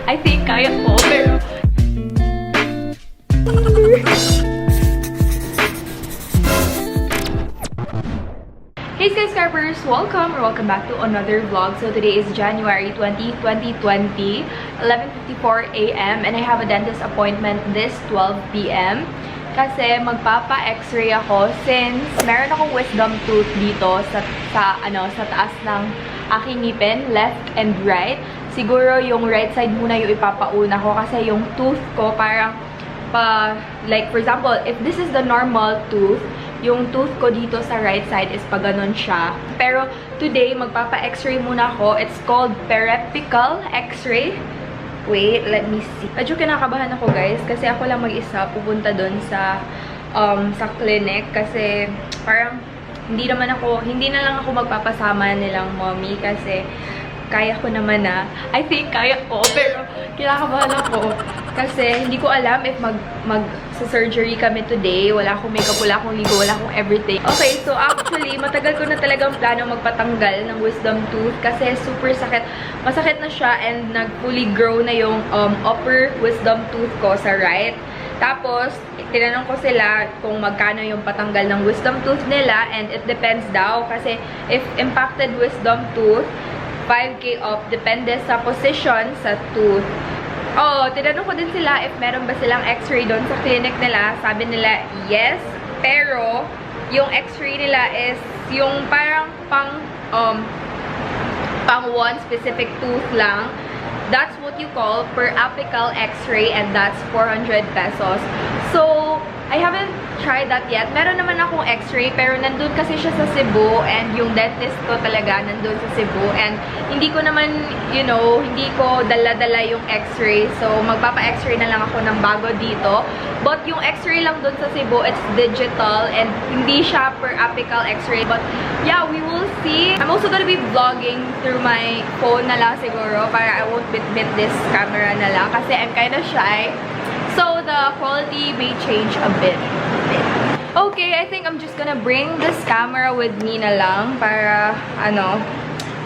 I think kaya ko, pero... Hey Skyscrapers! Welcome back to another vlog. So today is January 20, 2020, 11:54 a.m. and I have a dentist appointment this 12 p.m. Kasi magpapa-x-ray ako since meron akong wisdom tooth dito sa taas ng aking ngipin, left and right. Siguro yung right side muna yung ipapauna ko kasi yung tooth ko parang like for example, if this is the normal tooth, yung tooth ko dito sa right side is pa ganun siya. Pero today, magpapa-x-ray muna ako. It's called periapical x-ray. Wait, let me see. Medyo kinakabahan ako guys kasi ako lang mag-isa pupunta dun sa clinic kasi parang hindi na lang ako magpapasama nilang mommy kasi kaya ko naman na. I think kaya ko, pero kinakabahan ako. Kasi hindi ko alam if mag-surgery kami today. Wala akong makeup, wala akong ligo, wala akong everything. Okay, so actually, matagal ko na talagang plano magpatanggal ng wisdom tooth kasi super sakit. Masakit na siya and nag-fully grow na yung upper wisdom tooth ko sa right. Tapos, tinanong ko sila kung magkano yung patanggal ng wisdom tooth nila and it depends daw kasi if impacted wisdom tooth, 5K off, depende sa position sa tooth. Oh, tinanong ko din sila if meron ba silang x-ray doon sa clinic nila. Sabi nila, yes. Pero, yung x-ray nila is yung parang pang one specific tooth lang. That's what you call periapical x-ray and that's 400 pesos. So, I haven't tried that yet. Meron naman akong x-ray pero nandun kasi siya sa Cebu and yung dentist ko talaga nandun sa Cebu and hindi ko naman, you know, hindi ko dala-dala yung x-ray. So, magpapa-x-ray na lang ako ng bago dito. But yung x-ray lang dun sa Cebu, it's digital and hindi siya periapical x-ray. But yeah, we will see. I'm also gonna be vlogging through my phone na lang siguro para I won't bit this camera na lang kasi I'm kinda shy. So, the quality may change a bit. Okay, I think I'm just gonna bring this camera with me na lang para,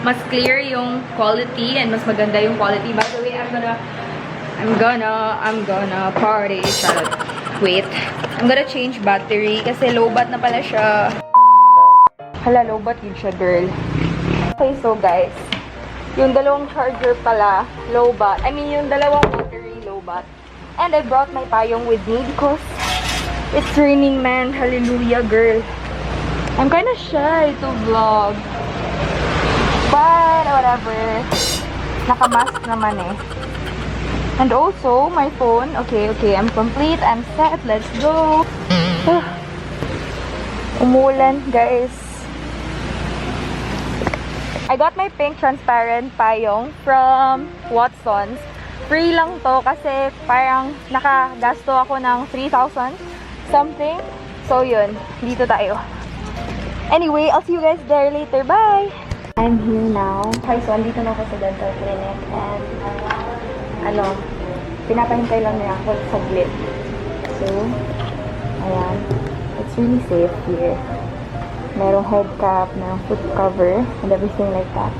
mas clear yung quality and mas maganda yung quality. By the way, I'm gonna party. Charot. Wait. I'm gonna change battery kasi low-bat na pala siya. Hala, low-bat yun siya, girl. Okay, so guys, yung dalawang charger pala, low-bat. I mean, yung dalawang battery, low-bat. And I brought my payong with me because it's raining, man. Hallelujah, girl. I'm kind of shy to vlog. But, whatever. Naka-mask naman eh. And also, my phone. Okay, I'm complete. I'm set. Let's go. Umulan, guys. I got my pink transparent payong from Watson's. Free lang to kasi parang nakagasto ako ng 3,000 something. So yun, dito tayo. Anyway, I'll see you guys there later. Bye! I'm here now. Hi, so andito na ako sa dental clinic and pinapahintay lang niya ako saglit. So, ayan. It's really safe here. Merong head cap, merong foot cover, and everything like that.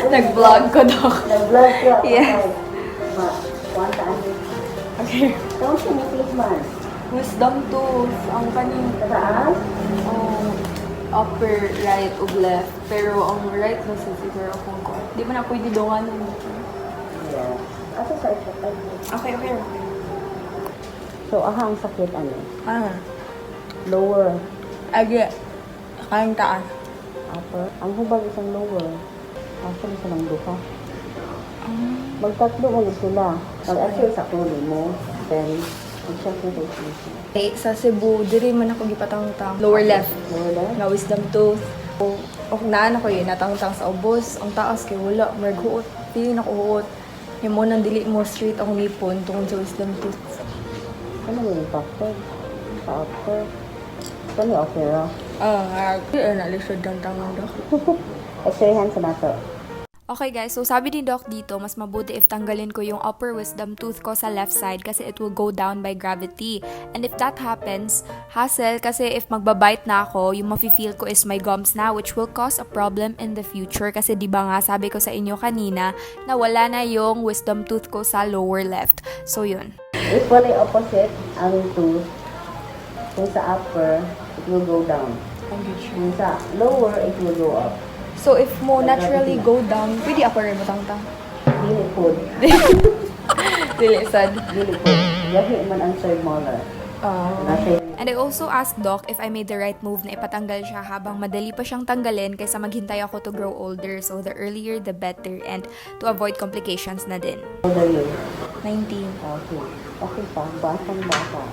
Nag-vlog ko daw. Nag-vlog ko? Yes. Okay. Don't you make man? Wisdom tooth. Ang kaning Saan? upper right ug left. Pero ang right na sa siguro kung ko. Di mo na pwede dungan. Yeah. Asa sa isa? Okay. So, ang sakit ano? Ah. Lower. Agi. Kayang taas. Upper. Ang hubag isang lower. Asa isa lang duha. Magtatlo mo sila. Mag-assure sa kulo mo. Then, mag-check mo sa issue. Eh, sa Cebu, diri man ako gipatangtang. Lower left. Lower left? Nga wisdom tooth. O naan ako yun, natangtang sa ubos. Ang taas kay wala, marguot. Pili na kuhuot. Yung mo nang dili mo straight ako nipon tungkol sa wisdom tooth. Ano mo yung factor? Sa upper? Ito ni opera. Nalisod ng tangang doc. X-ray hand sa nato. Okay guys, so sabi ni Doc dito, mas mabuti if tanggalin ko yung upper wisdom tooth ko sa left side kasi it will go down by gravity. And if that happens, hassle kasi if magbabite na ako, yung mafe-feel ko is my gums na which will cause a problem in the future kasi di ba nga sabi ko sa inyo kanina na wala na yung wisdom tooth ko sa lower left. So yun. If wala yung opposite, ang tooth, kung sa upper, it will go down. Kung sa lower, it will go up. So if mo naturally go down, pwede ako rin matangtang. Dili food. Dili sad. Dili food. Yahi man ang third molar. And I also asked Doc if I made the right move na ipatanggal siya habang madali pa siyang tanggalin kaysa maghintay ako to grow older. So the earlier the better and to avoid complications na din. How old are you? 19. Okay. Okay pa. Batang bata.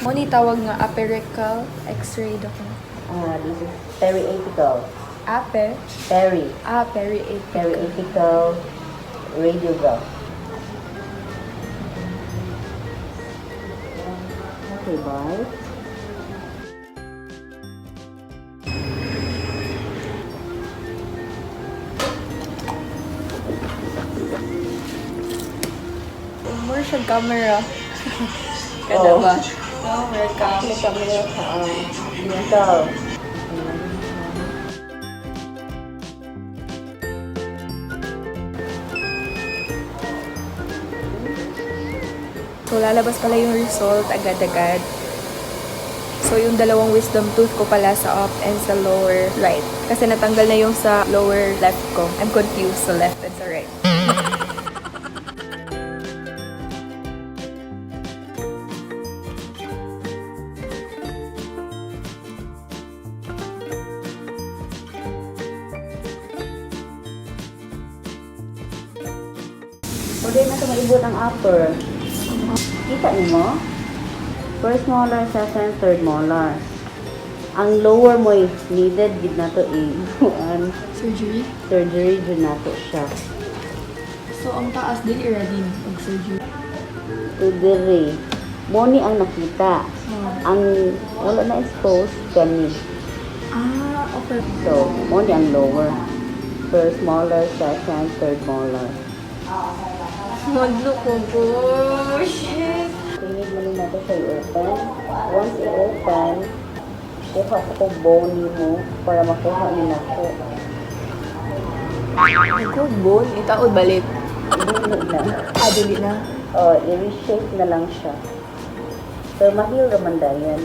Mo ni tawag nga aperical x-ray Doc. This is periapical. Ape? Periapical. Periapical radiograph. Okay, bye. More siya camera. Kada ba? No, welcome. May camera sa dental. So, lalabas pala yung result agad-agad. So, yung dalawang wisdom tooth ko pala sa up and sa lower right. Kasi natanggal na yung sa lower left ko. I'm confused sa left and sa right. Pwede na ito maibot ang upper. Kita niyo mo? First molar, second, third molar. Ang lower mo is needed, gid na to Surgery? surgery, dyan na to siya. So, ang taas din i-ready mag-surgery. To dire. Moni ang nakita. Ang wala na exposed, kani. Okay. So, moni ang lower. First molar, second, third molar. Madlo ko po. Shit. Tingin mo na natin siya i-open. Once i-open, kuha ko bone mo para makuha nila ko. Ako, bone. Itaod balik. Dili na. Dili na. I-reshape na lang siya. Pero mahil naman dahil.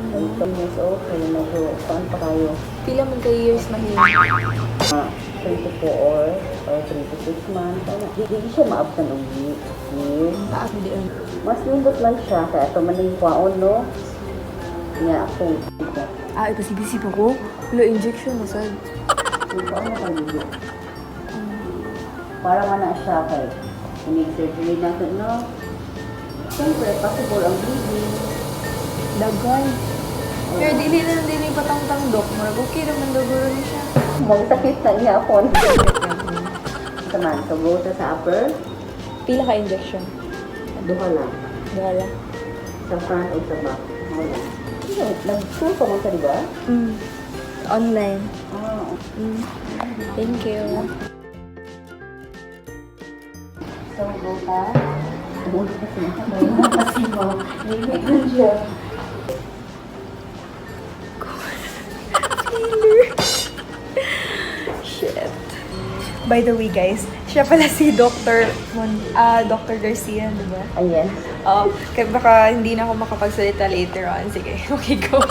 And 10 years old, kaya medyo, saan pa kayo? Pila man kayo years mahina? 24 or 3 to 6 months. Hindi siya maabtan ng year. Taas na diyan. Mas nindot lang siya, kaya ito man yung kwaon, no? Nga ako. Ipasibisi pa ko? Wala injection na sad. Yung kwaon na kayo. Para man na siya kay surgery na ito, no? Siyempre, possible ang bleeding. Dagan. Pero dili na din yung patang-tang dok. Marag okay naman daguro niya siya. Magsakit na niya ako. Saman, so go to sa upper. Pila ka injection? Duha lang. Dala. Sa front o sa back. Wala. Nag-school pa mo sa diba? Online. Thank you. So, go ka. Buti kasi kasi mo. Limit na siya. Shit. By the way, guys, siya pala si Dr. Dr. Garcia, di ba? Ayan. Kaya baka hindi na ako makapagsalita later on. Sige, okay, go. Okay,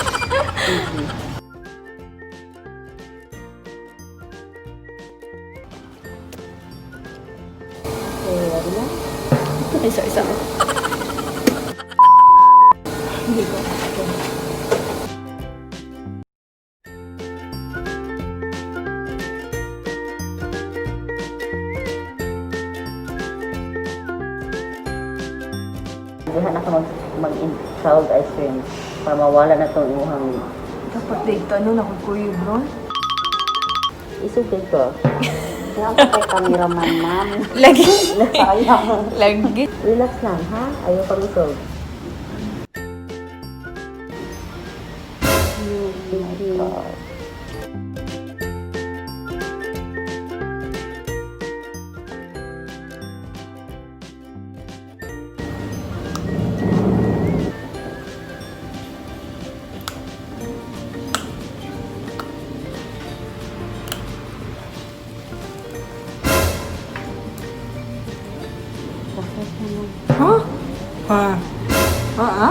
wala na. Isa. Hindi ko. Dihan ako mag-salt ice cream para mawala na itong imuhang Dapat dito, ano, nakukuyog, bro? isugay ko. Kaya ako kay cameraman, ma'am. Lagi. Sayang. Lagi. Relax lang, ha? Ayaw pa lusog. Huh? Ha? Ha?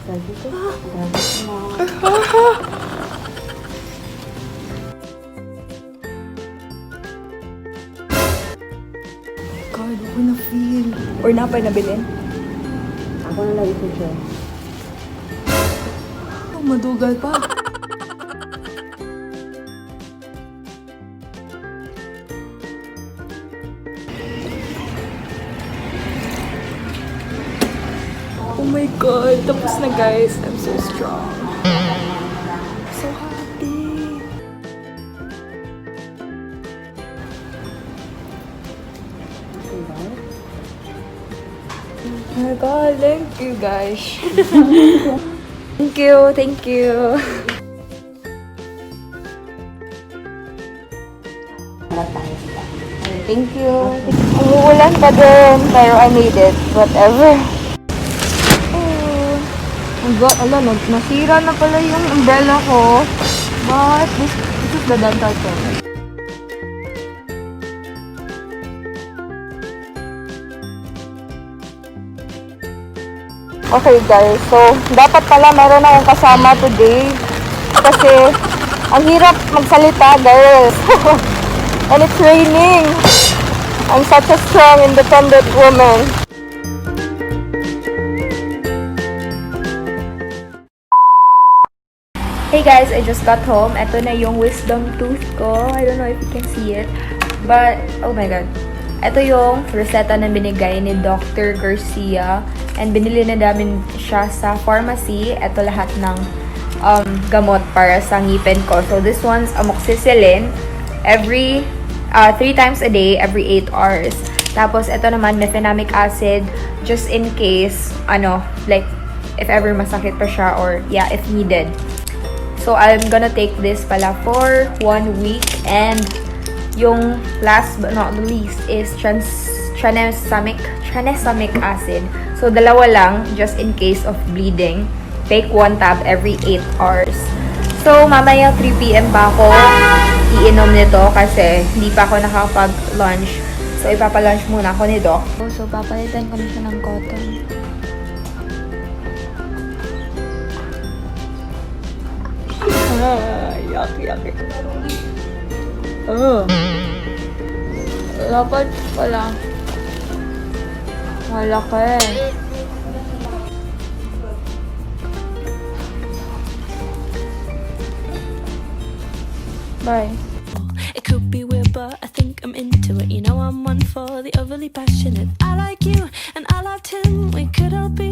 Lagi ko. Lagi mo. God, ako na feel. Or napay nabilin? Ako na lang ito siya. Oh, madugal pa. Oh my God, tapos na guys. I'm so strong. So happy. Oh my God, thank you guys. Thank you, thank you. Thank you. Umuulan pa din, pero I made it. Whatever. Oh God, ala, nasira na pala yung umbrella ko. But this is the dental chair. Okay guys, so dapat pala meron akong kasama today. Kasi ang hirap magsalita guys. And it's raining. I'm such a strong, independent woman. Hey guys, I just got home. Ito na yung wisdom tooth ko. I don't know if you can see it. But, oh my God. Ito yung reseta na binigay ni Dr. Garcia. And binili na namin siya sa pharmacy. Ito lahat ng gamot para sa ngipin ko. So this one's amoxicillin. Every 3 times a day, every 8 hours. Tapos ito naman, mefenamic acid. Just in case, like, if ever masakit pa siya or, yeah, if needed. So, I'm gonna take this pala for 1 week. And yung last but not the least is tranexamic acid. So, dalawa lang just in case of bleeding. Take 1 tab every 8 hours. So, mamaya 3 PM pa ako iinom nito kasi hindi pa ako nakapag-lunch. So, ipapa-lunch muna ako ni Doc. So, papalitan ko na siya ng cotton. Yucky. Oh. Dapat pala. Malaki. Bye. It could be weird, but I think I'm into it. You know I'm one for the overly passionate. I like you, and I loved him. We could all be